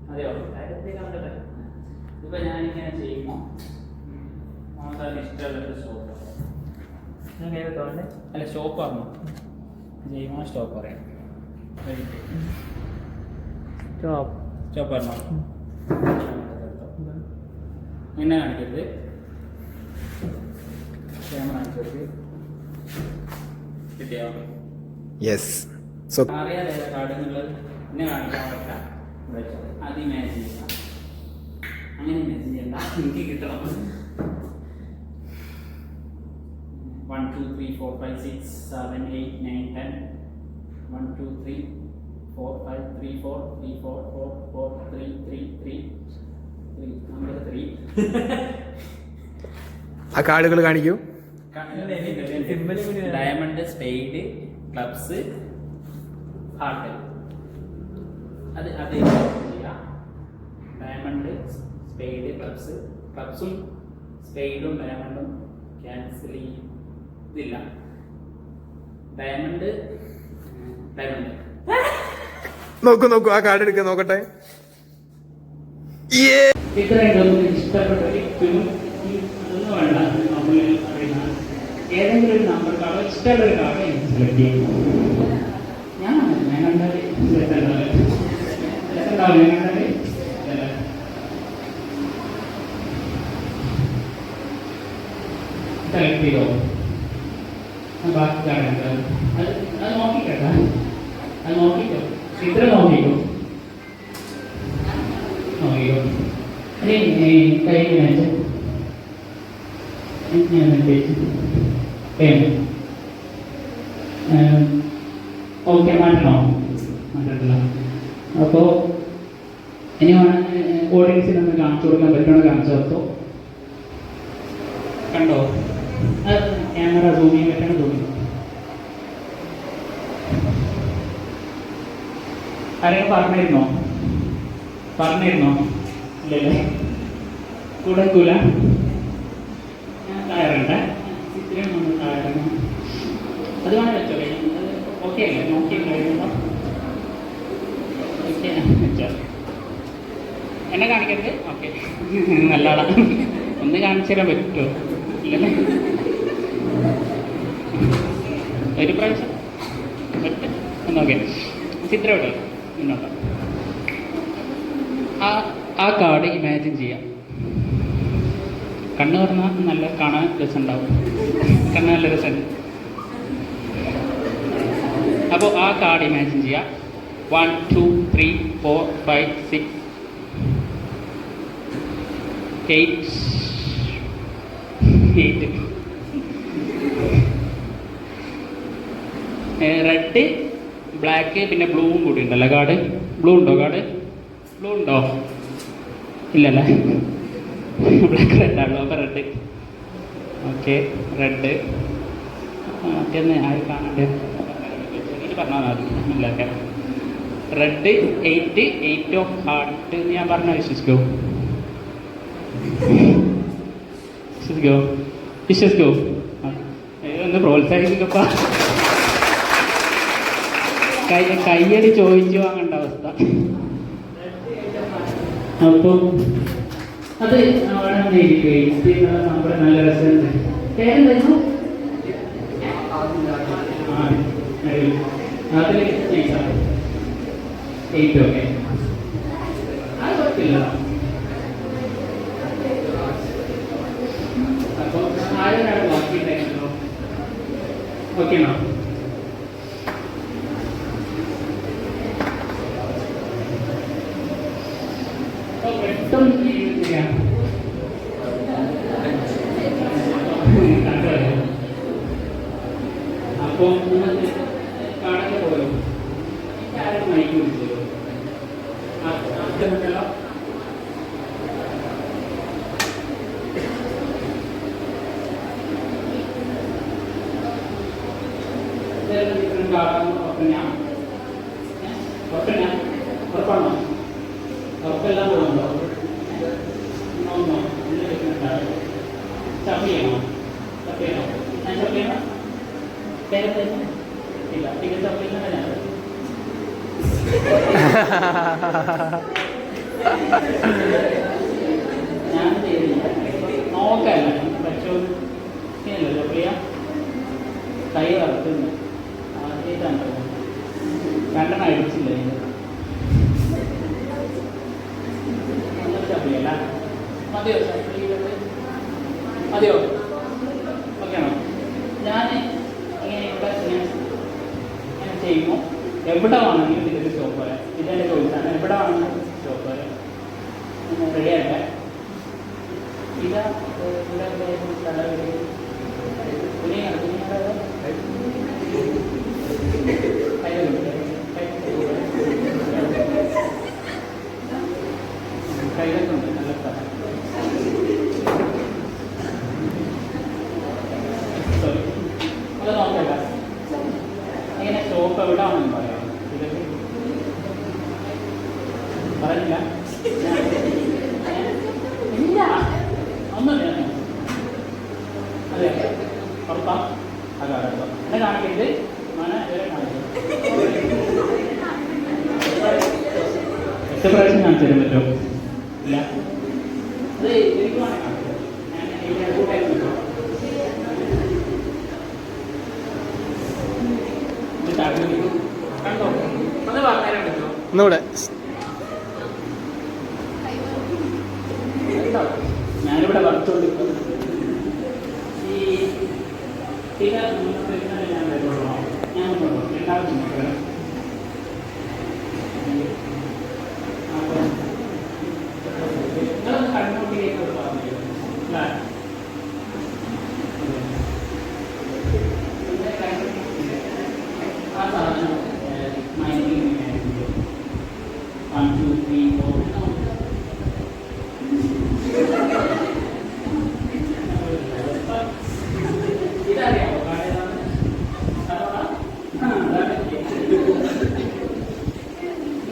അതെയോ? ഇപ്പം ഞാനിങ്ങനെ ചെയ്യുമ്പോൾ നമുക്കത് ഇഷ്ടമുള്ളൊരു സ്റ്റോപ്പ് അല്ല സ്റ്റോപ്പ് പറഞ്ഞു ചെയ്യുമ്പോൾ സ്റ്റോപ്പ് പറയാം. സ്റ്റോപ്പ് പറഞ്ഞോ. ഇങ്ങനെ കാണിക്കരുത്, ക്യാമറ കാണിക്കരുത്. കിട്ടിയോ? യെസ്. സോ അറിയാതെ കാർഡുള്ളത് ഇങ്ങനെ കാണിക്കാൻ പറ്റാം. അത് ഇമാജിൻ ചെയ്യാം. അങ്ങനെ ഇമാജിൻ ചെയ്യണ്ട, എനിക്ക് കിട്ടണം. 1 2 3 4 5 6 7 8 9 10 1 2 3 4 5 3 4 3 4 4 4 3 3 3 3 നമ്പർ 3. ആ കാർഡുകൾ കാണിക്കൂ. Diamond, spade, clubs, heart. അത് ചെയ്യാം. ഡയമണ്ട്, സ്പെയ്ഡ്, ക്ലബ്സും സ്പെയ്ഡും ഡയമണ്ടും ക്യാൻസൽ ഇതില്ല. ഡയമണ്ട് നോക്കൂ ആ കാർഡ് എടുക്കുക, നോക്കട്ടെ. ഇത്രയൊന്നും ഇഷ്ടപ്പെട്ട ഒന്നും വേണ്ട. നമ്മൾ ഏതെങ്കിലും ഒരു നമ്പർ കാർഡോ ഇഷ്ടമുള്ള ഒരു കാർഡോ എനിക്ക് സെലക്ട് ചെയ്യും. ഞാൻ കണ്ടാല് സെലക്ട് ചെയ്തോ. ബാക്കി കാർഡ് അത് നോക്കിക്കോ. ഇത്ര നോക്കിക്കോ. കൈ ഓക്കെ മാറ്റണോ? മാറ്റില്ല. അപ്പോൾ ഇനി ഓഡിയൻസിനൊന്ന് കാണിച്ചു കൊടുക്കാൻ പറ്റണോ? കാണിച്ചു കൊടുത്തോ. കണ്ടോ? ക്യാമറ സൂം ചെയ്യാൻ പറ്റണം. തോന്നി ആരെങ്കിലും പറഞ്ഞിരുന്നോ? ഇല്ലല്ലേ? കൂടക്കൂല. ഞാൻ കയറണ്ട. ഇത്രയും നമ്മൾ കയറണം. അത് വേണം വെച്ചോ. ഓക്കെ അല്ലേ? നോക്കി കഴിയുമ്പോൾ വെച്ചോ. എന്നെ കാണിക്കരുത്. ഓക്കെ, നല്ലതാ. ഒന്ന് കാണിച്ചു തരാൻ പറ്റുമോ? ഇല്ലല്ലേ? ഒരു പ്രാവശ്യം പറ്റും. ഓക്കെ, ചിത്രം ഇവിടെ മുന്നോട്ട്. ആ കാർഡ് ഇമാജിൻ ചെയ്യാം. കണ്ണ് പറഞ്ഞാൽ നല്ല കാണാൻ രസമുണ്ടാവും. കണ്ണ് നല്ല രസമുണ്ട്. അപ്പോൾ ആ കാർഡ് ഇമാജിൻ ചെയ്യാം. 1 2 3 4 5 6 8 റെഡ്, ബ്ലാക്ക്, പിന്നെ ബ്ലൂവും കൂടി ഉണ്ടല്ലോ കാർഡ്. ബ്ലൂ ഉണ്ടോ? ഇല്ലല്ലേ? ബ്ലാക്ക് റെഡാണല്ലോ. അപ്പോൾ റെഡ്. Okay, red. മറ്റൊന്ന് ആര് കാണണ്ടേ? പറഞ്ഞാൽ മതി. ഇല്ലൊക്കെ റെഡ് 8 ഓഫ് ഹാർട്ട് ഞാൻ പറഞ്ഞ വിശ്വസിക്കോ? ഒന്ന് പ്രോത്സാഹിപ്പിക്കപ്പാ. കയ്യടി ചോദിച്ചു വാങ്ങേണ്ട അവസ്ഥ. അപ്പം അത് അവിടെ നമ്മുടെ നല്ല രസമുണ്ട്. പേരെന്തായിരുന്നു? അതിൽ 8. ഓക്കെ, അത് കുഴപ്പമില്ല. അപ്പോൾ ആരൊരാൾ ബാക്കിയിട്ടുണ്ടായിരുന്നല്ലോ. ഓക്കെയാണോ? പെട്ടെന്ന് ചെയ്യാം. അപ്പോൾ കാണാൻ പോയോ? ആരും മൈക്ക് വിളിച്ചോ? അർത്ഥമല്ലോ. ഉറപ്പാണോ? ഉറപ്പെല്ലാം പോകുന്നുണ്ടോ? ചപ്പിയണോ? ഞാൻ ചപ്പിയണോ? ഇല്ല, ടിക്കറ്റ് ചപ്പിയില്ല. ഞാൻ ചെയ്തില്ല, നോക്കല്ല പരിശോധിക്കല്ലോ പ്രിയ. കൈ വറുത്തുണ്ട് ആദ്യമായിട്ടാണ് രണ്ടെണ്ണം അടിച്ചില്ല. അല്ല മതിയോ മതിയോ? ഓക്കെയാണോ? ഞാൻ ഇങ്ങനെ ഇവിടെ ഇങ്ങനെ ചെയ്യുമ്പോൾ എവിടെ വേണമെങ്കിലും ഇതിൻ്റെ സ്റ്റോപ്പ് വരാം. ഇതെൻ്റെ ചോദിച്ചാണ്, എവിടെ വേണമെങ്കിലും സ്റ്റോപ്പ് വരാം. റെഡി ആകട്ടെ. ഇതാ ഇവിടെ കൈകൊണ്ടുണ്ട് നല്ല സ്ഥലം. സോറി അത് നോക്കല്ല. ഇങ്ങനെ സ്റ്റോപ്പ് എവിടെ ആണെന്ന് പറയാം. ഇതൊക്കെ പറഞ്ഞില്ല ഇല്ല ഒന്നുമില്ല. അതെ ഉറപ്പാ? അത് അറിയാം. എന്നെ കാണിക്കരുത്, മന ഇവരെ കാണിക്കും. എത്ര പ്രാവശ്യം കാണിച്ചു തരാൻ പറ്റുമോ? ഇല്ല. അത് എനിക്ക് വേണേ കാണിക്കാം. ഞാൻ ഇവിടെ കൂട്ടായി നിൽക്കാം. കണ്ടോ? അത് പറഞ്ഞുതരാൻ പറ്റുമോ? ഒന്നുകൂടെ. ഞാനിവിടെ വറുത്തുകൊണ്ടിരിക്കും. ഈ തീര ഞാൻ വരുള്ളൂ. ഞാൻ വരുള്ളൂ. എല്ലാവർക്കും വരാം. അപ്പോൾ നിങ്ങളൊന്ന് കണ്ണൂട്ടിലേക്ക് പറഞ്ഞു അല്ലേ? ആ സാധനം മൈനിങ് 1 2 3 4 ഇതറിയാമോ?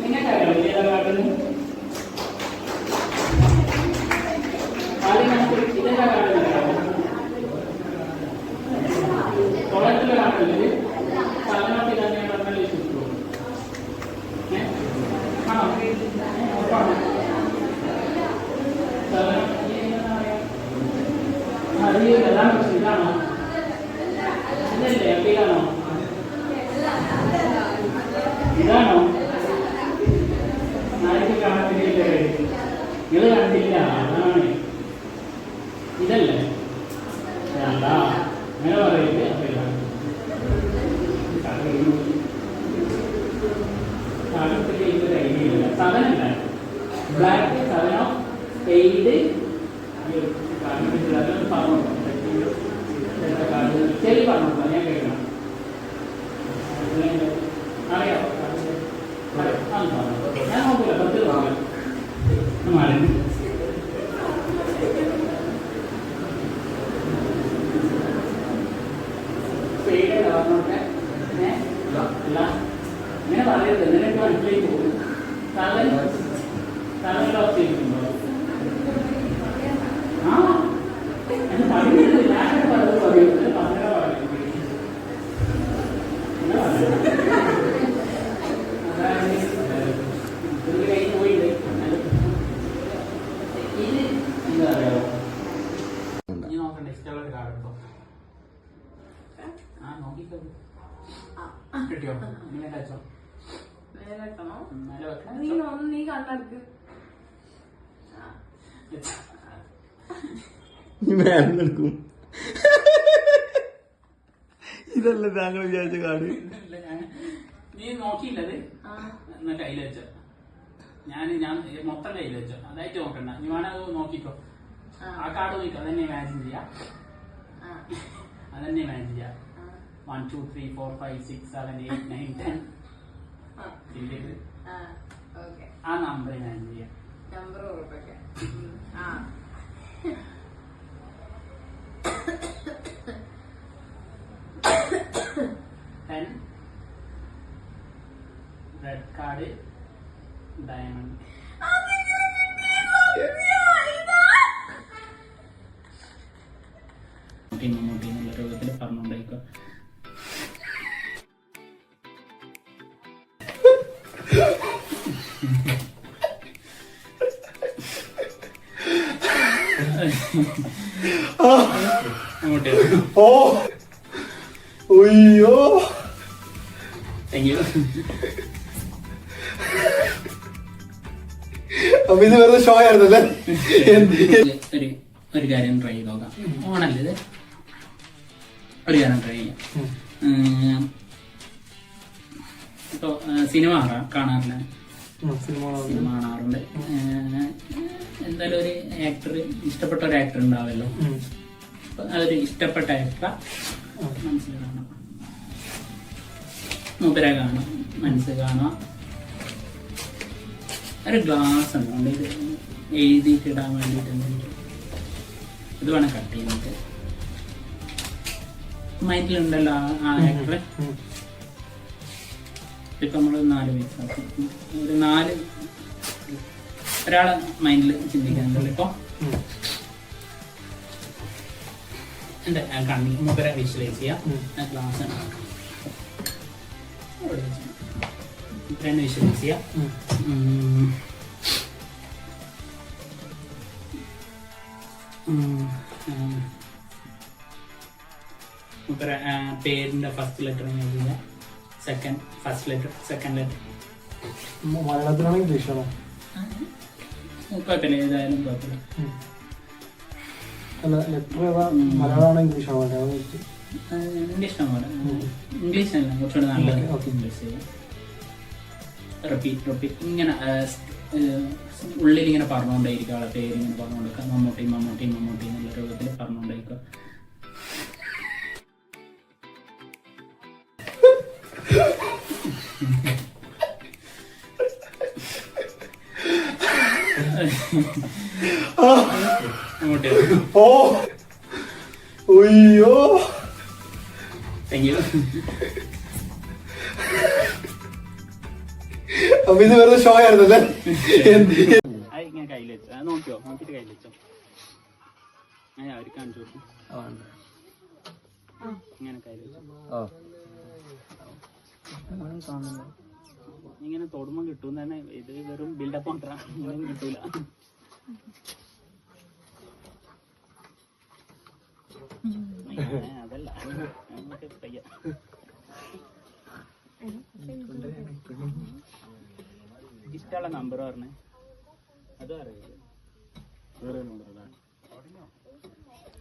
നിങ്ങൾക്കറിയാമോ ഏതാ കാട്ടുന്നു? ആദ്യം നമുക്ക് ഇതെന്താ കാട്ടുന്നില്ലാമോ? കുളത്തിൽ കാട്ടുന്നത് സ്ഥലത്തിൽ തന്നെ പറഞ്ഞാൽ ചുറ്റു. ആണോ? ഉറപ്പാണോ? അതാണ് പ്രശ്നം. ഇതാണോ? ഇതല്ലേ? അപ്പൊ ഇതാണോ? ഇതാണോ? ആർക്ക് കാണത്തില്ല? നിങ്ങൾ കണ്ടില്ല. അതാണ് ഇതല്ലേ? അല്ല അങ്ങനെ പറയില്ലേ? കാലത്തിൽ ഇതൊരു ഐഡിയ ഇല്ല. സവനല്ല, ബ്ലാക്ക് സവനോ പെയ്ഡ് പറഞ്ഞു ശരി പറഞ്ഞു. ഞാൻ കേൾക്കണം. അറിയാമോ? ഞാൻ നോക്കില്ല. 10 രൂപ മാറി പെയ്ഡ് പറഞ്ഞോട്ടെ. അല്ല ഇങ്ങനെ പറയരുത്. നിനക്ക് മനസ്സിലേക്ക് പോകും. തലയിൽ ഓപ്ഷനിട്ടുണ്ടോ? ആ എന്ന് പറയുന്നത് ഞാനൊക്കെ പറഞ്ഞത് പറയുന്നത് 12 പറയുന്നത്. അതായത് ഒരു കൈ പോയിട്ട് ഇത് എന്താ പറയാ? ഇനി നോക്കണ്ട. ഇഷ്ടമുള്ളൊരു കാർഡ് എടുത്തോ. ആ നോക്കിക്കോ. കിട്ടിയോ? ഇങ്ങനെ വെച്ചോ. നീ കണ്ണെടുക്ക്. മേലെടുക്കും. ഇതല്ലേ താങ്കൾ വിചാരിച്ച കാർഡ്? നീ നോക്കിയില്ലത് എന്നാ കയ്യിൽ വെച്ചോ. ഞാൻ മൊത്തം കയ്യിൽ വെച്ചോ. അതായിട്ട് നോക്കണ്ട. നീ വേണത് നോക്കിക്കോ. ആ കാർഡ് നോക്കിക്കോ. അതന്നെ ഇമാജിൻ ചെയ്യാം. അതന്നെ ഇമാജിൻ ചെയ്യാം. 1 2 3 4 5 6 7 8 9 10 ആ നമ്പർ ഇമാജിൻ ചെയ്യാം. നമ്പർ ഉറപ്പൊക്കെ 10 റെഡ് കാർഡ് ഡയമണ്ട്. മമ്മൂട്ടി എന്നുള്ള രൂപത്തിൽ പറഞ്ഞുകൊണ്ടിരിക്കുക. അങ്ങോട്ട് ഓ ഉയ്യോ താങ്ക് യു. അപ്പൊ ഇത് വെറുതെ ഷോ ആയിരുന്നല്ലേ. ഒരു കാര്യം ട്രൈ ചെയ്ത് നോക്കാം. ഓണല്ലേ ഇത്? ഒരു കാര്യം ട്രൈ ചെയ്യാം. ഇപ്പൊ സിനിമ കാണാറില്ല? സിനിമ കാണാറുണ്ട്. എന്തായാലും ഒരു ആക്ടർ, ഇഷ്ടപ്പെട്ട ഒരു ആക്ടർ ഉണ്ടാവല്ലോ. അതൊരു ഇഷ്ടപ്പെട്ട ആക്ടർ മനസ്സിൽ കാണാം, മൂപ്പരെ കാണാം, മനസ്സിൽ കാണാം. ഒരു ഗ്ലാസ് ഉണ്ട്, ഇത് എഴുതിയിട്ട് ഇടാൻ വേണ്ടിയിട്ട്. ഇത് വേണം കട്ട് ചെയ്യുന്നത്. മൈൻഡിലുണ്ടല്ലോ ആ ആക്ടറെ. ഇപ്പൊ നമ്മള് 4 വയസ്സാക്കി, ഒരു 4 ഒരാളെ മൈൻഡിൽ ചിന്തിക്കാനുണ്ടല്ലോ. ഇപ്പൊ എന്താ കണ്ണി മൂപ്പരെ വിഷ്വലൈസ് ചെയ്യാം. ഗ്ലാസ് വിഷ്വലൈസ് ചെയ്യാം. മൂപ്പരെ പേരിന്റെ ഫസ്റ്റ് ലെറ്റർ എഴുതുക, ഫസ്റ്റ് ലെറ്റർ, സെക്കൻഡ് ലെറ്റർ. മലയാളത്തിലാണോ ഇംഗ്ലീഷാണോ? കുഴപ്പമില്ല, ഏതായാലും കുഴപ്പമില്ല. അല്ല ലെറ്റർ ഏതാ, മലയാളമാണോ ഇംഗ്ലീഷാണോ? ഇംഗ്ലീഷ് പോലെ. ഇംഗ്ലീഷ് അല്ല, കുറച്ചുകൂടെ നല്ലത് ഇംഗ്ലീഷ് ചെയ്യാം. റിപ്പീറ്റ് ഇങ്ങനെ ഉള്ളിൽ ഇങ്ങനെ പറഞ്ഞുകൊണ്ടേയിരിക്കും. ആളെ പേര് ഇങ്ങനെ പറഞ്ഞുകൊണ്ടിരിക്കുക. മമ്മൂട്ടി മമ്മൂട്ടി മമ്മൂട്ടി എന്നുള്ള രൂപത്തിൽ പറഞ്ഞുകൊണ്ടേയിരിക്കുക. ഓ ഉയ്യോ താങ്ക് യു. അപ്പൊ ഇത് വെറുതെ ഷോ ആയിരുന്നല്ലേ. ഇങ്ങനെ കയ്യിൽ വെച്ചോ, നോക്കിയോ, നോക്കിട്ട് കയ്യിൽ വെച്ചോ. അവർക്ക് കാണിച്ചു കൊടുക്കും. ഇങ്ങനെ കയ്യിൽ വെച്ചോ. ഇങ്ങനെ തൊടുമ്പോ കിട്ടും തന്നെ. ഇത് വെറും ബിൽഡപ്പ് മാത്രം, ഇങ്ങനെ കിട്ടൂല. അതല്ല, നമുക്ക് പയ്യ. ഇഷ്ടമുള്ള നമ്പർ പറഞ്ഞേ. അതും അറിയില്ല, വേറെ നമ്പർ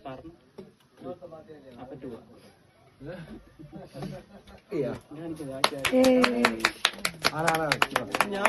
പറഞ്ഞു. അപ്പൊ 2 ഞാൻ